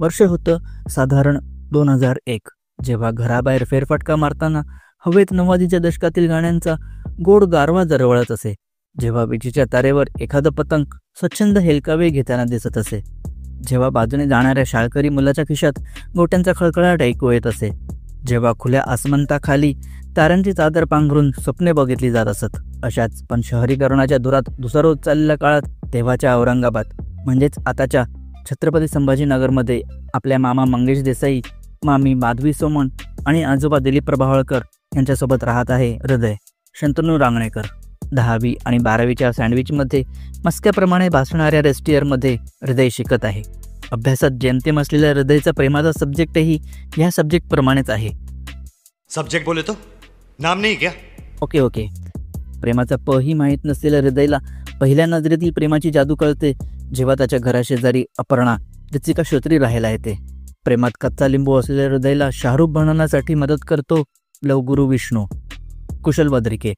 वर्ष होतं साधारण 2001, जेव्हा घराबाहेर फेरफटका मारताना हवेत 90च्या दशकातील गाण्यांचा गोड गारवा दरवळत असे, जेव्हा विजेच्या तारेवर एखादं पतंग स्वच्छंद हेलकावे घेताना दिसत असे, जेव्हा बाजूने जाणाऱ्या शाळकरी मुलाच्या खिशात गोट्यांचा खळखळाट ऐकू येत असे, जेव्हा खुल्या आसमंताखाली ताऱ्यांची चादर पांघरून स्वप्ने बघितली जात असत. अशाच पण शहरीकरणाच्या धुरात धुसरत चाललेल्या काळात तेव्हाच्या औरंगाबाद म्हणजेच आताच्या छत्रपती संभाजीनगरमध्ये आपल्या मामा मंगेश देसाई, मामी माधवी सोमण आणि आजोबा दिलीप प्रभावळकर यांच्यासोबत राहत आहे हृदय. शंतनू रांगणेकर 10वी आणि 12वीच्या सँडविचमध्ये मस्क्याप्रमाणे भासणाऱ्या रेस्टियरमध्ये हृदय शिकत आहे. अभ्यासात जेमतेम असलेल्या हृदयचा प्रेमाचा सब्जेक्टही ह्या सब्जेक्टप्रमाणेच आहे. सब्जेक्ट बोले तो नाम नहीं क्या? ओके. प्रेमाचा प ही माहीत नसलेल्या हृदयला पहिल्या नजरेतील प्रेमाची जादू कळते जेव्हा त्याच्या घराशेजारी अपर्णा रित्सिका श्रोत्री राहायला येते. प्रेमात कच्चा लिंबू असलेल्या हृदयला शाहरुख बनवण्यासाठी मदत करतो लवगुरू विष्णू, कुशल बद्रिके.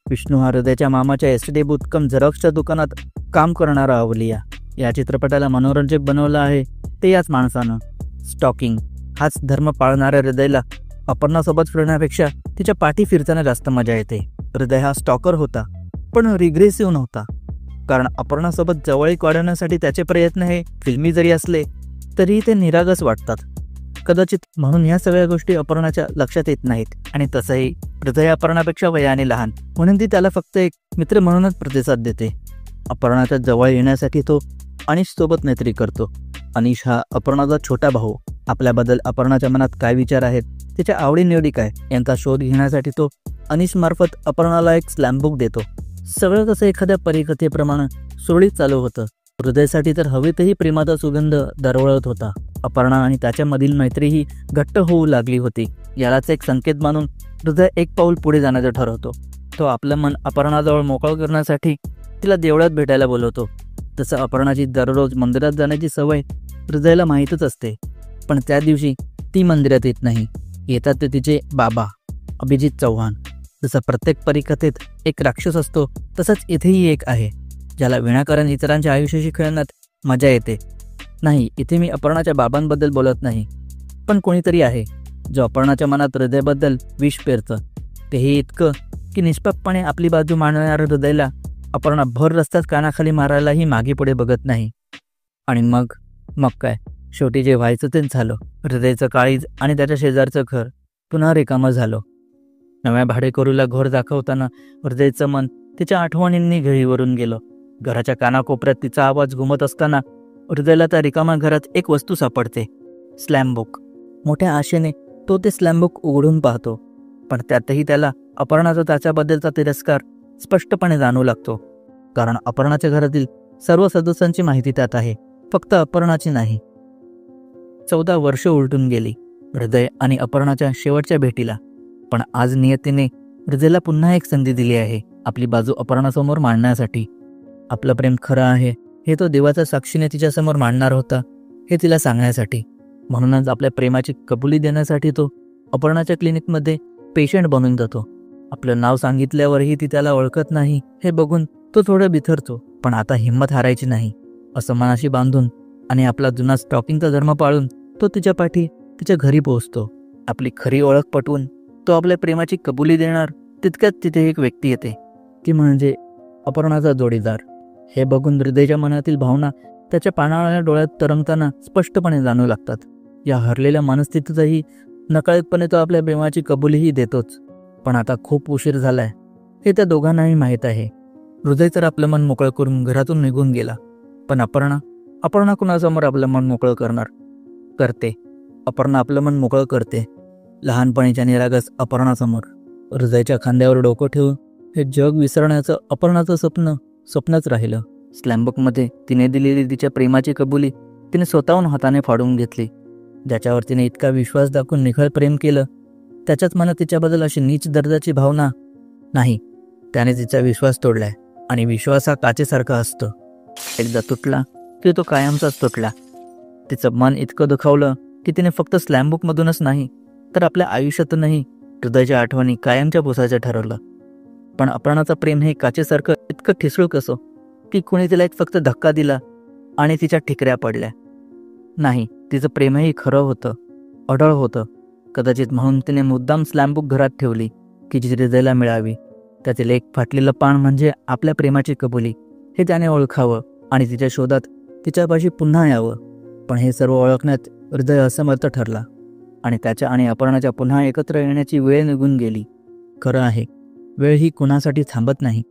विष्णू हा हृदयाच्या मामाच्या एसटी बुतकम झेरॉक्सच्या दुकानात काम करणारा अवलिया. या चित्रपटाला मनोरंजक बनवलं आहे ते याच माणसानं. स्टॉकिंग हाच धर्म पाळणाऱ्या हृदयला अपर्णासोबत फिरण्यापेक्षा तिच्या पाठी फिरताना जास्त मजा येते. हृदय हा स्टॉकर होता, पण रिग्रेसिव्ह नव्हता, कारण अपर्णासोबत जवळीक वाढवण्यासाठी त्याचे प्रयत्न हे फिल्मी जरी असले तरी ते निरागस वाटतात. कदाचित म्हणून या सगळ्या गोष्टी अपर्णाच्या लक्षात येत नाहीत. आणि तसंही हृदय अपर्णापेक्षा वयाने लहान, म्हणून ती त्याला फक्त एक मित्र म्हणूनच प्रतिसाद देते. अपर्णाच्या जवळ येण्यासाठी तो अनिश सोबत मैत्री करतो. अनिश हा अपर्णाचा छोटा भाऊ. आपल्याबद्दल अपर्णाच्या मनात काय विचार आहेत, तिच्या आवडीनिवडी काय यांचा शोध घेण्यासाठी तो अनिश मार्फत अपर्णाला एक स्लॅमबुक देतो. सगळं कसं एखाद्या परिकथेप्रमाणे सुरळीत चालू होतं. हृदयसाठी तर हवेतही प्रेमाचा सुगंध दरवळत होता. अपर्णा आणि त्याच्यामधील मैत्रीही घट्ट होऊ लागली होती. यालाच एक संकेत मानून हृदय एक पाऊल पुढे जाण्याचं ठरवतो. तो आपलं मन अपर्णाजवळ मोकळं करण्यासाठी तिला देवळात भेटायला बोलवतो. तसं अपर्णाची दररोज मंदिरात जाण्याची सवय हृदयला माहीतच असते, पण त्या दिवशी ती मंदिरात येत नाही. येतात ते तिचे बाबा अभिजित चव्हाण. जसं प्रत्येक परिकथेत एक राक्षस असतो, तसंच इथेही एक आहे ज्याला विनाकारण इतरांच्या आयुष्याशी खेळण्यात मजा येते. नाही, इथे मी अपर्णाच्या बाबांबद्दल बोलत नाही, पण कोणीतरी आहे जो अपर्णाच्या मनात हृदयाबद्दल विष पेरतं. तेही इतकं की निष्पापपणे आपली बाजू मांडणाऱ्या हृदयला अपर्णा भर रस्त्यात कानाखाली मारायलाही मागे पुढे बघत नाही. आणि मग काय, शेवटी जे व्हायचं तेच झालं. हृदयचं काळीज आणि त्याच्या शेजारचं घर पुन्हा रिकामं झालं. नव्या भाडेकरूला घर दाखवताना हृदयचं मन तिच्या आठवणींनी घरीवरून गेलं. घराच्या कानाकोपऱ्यात तिचा आवाज घुमत असताना हृदयला त्या रिकाम्या घरात एक वस्तू सापडते, स्लॅमबुक. मोठ्या आशेने तो ते स्लॅमबुक उघडून पाहतो, पण त्यातही त्याला अपर्णाचा त्याच्याबद्दलचा तिरस्कार स्पष्टपणे जाणवू लागतो. कारण अपर्णाच्या घरातील सर्व सदस्यांची माहिती त्यात आहे, फक्त अपर्णाची नाही. 14 वर्ष उलटून गेली हृदय आणि अपर्णाच्या शेवटच्या भेटीला. पण आज नियतीने हृदयला पुन्हा एक संधी दिली आहे आपली बाजू अपर्णासमोर मांडण्यासाठी. आपलं प्रेम खरं आहे हे तो देवाच्या साक्षीने तिच्यासमोर मांडणार होता, हे तिला सांगण्यासाठी. म्हणूनच आपल्या प्रेमाची कबुली देण्यासाठी तो अपर्णाच्या क्लिनिकमध्ये पेशंट बनून जातो. आपलं नाव सांगितल्यावरही ती त्याला ओळखत नाही हे बघून तो थोडं बिथरतो, पण आता हिंमत हारायची नाही असं मनाशी बांधून आणि आपला जुना स्टॉकिंगचा धर्म पाळून तो तिच्या पाठी तिच्या घरी पोहोचतो. आपली खरी ओळख पटवून तो आपल्या प्रेमाची कबुली देणार तितक्यात तिथे एक व्यक्ती येते, ती म्हणजे अपर्णाचा जोडीदार. हे बघून हृदयच्या मनातील भावना त्याच्या पाणाळ्या डोळ्यात तरंगताना स्पष्टपणे जाणू लागतात. या हरलेल्या मनस्थितीतही नकळतपणे तो आपल्या प्रेमाची कबुलीही देतोच. पण आता खूप उशीर झालाय हे त्या दोघांनाही माहीत आहे. हृदय तर आपलं मन मोकळं करून घरातून निघून गेला, पण अपर्णा कुणासमोर आपलं मन मोकळं करते. अपर्णा आपलं मन मोकळं करते लहानपणीच्या निरागस अपर्णासमोर. हृदयच्या खांद्यावर डोकं ठेवून हे जग विसरण्याचं अपर्णाचं स्वप्नच राहिलं. स्लॅमबुकमध्ये तिने दिलेली तिच्या प्रेमाची कबुली तिने स्वतःहून हाताने फाडून घेतली. ज्याच्यावर तिने इतका विश्वास दाखवून निखळ प्रेम केलं, त्याच्याच मनात तिच्याबद्दल अशी नीच दर्जाची भावना नाही. त्याने तिचा विश्वास तोडलाय, आणि विश्वास हा काचेसारखा असतो, एकदा तुटला की तो कायमचाच तुटला. तिचं मन इतकं दुखावलं की तिने फक्त स्लॅमबुकमधूनच नाही तर आपल्या आयुष्यातूनही हृदयाच्या आठवणी कायमच्या पुसायचं ठरवलं. पण अपर्णाचं प्रेम हे काचेसारखं इतकं ठिसूळ असो की कुणी तिला एक फक्त धक्का दिला आणि तिच्या ठिकऱ्या पडल्या. नाही, तिचं प्रेमही खरं होतं, अढळ होतं. कदाचित म्हणून तिने मुद्दाम स्लॅम्बुक घरात ठेवली की जी हृदयला मिळावी. त्यातील एक फाटलेलं पान म्हणजे आपल्या प्रेमाची कबुली, हे त्याने ओळखावं आणि तिच्या शोधात तिच्यापाशी पुन्हा यावं. पण हे सर्व ओळखण्यात हृदय असमर्थ ठरला आणि त्याच्या आणि अपर्णाच्या पुन्हा एकत्र येण्याची वेळ निघून गेली. खरं आहे, वेळ ही कुणासाठी थांबत नाही.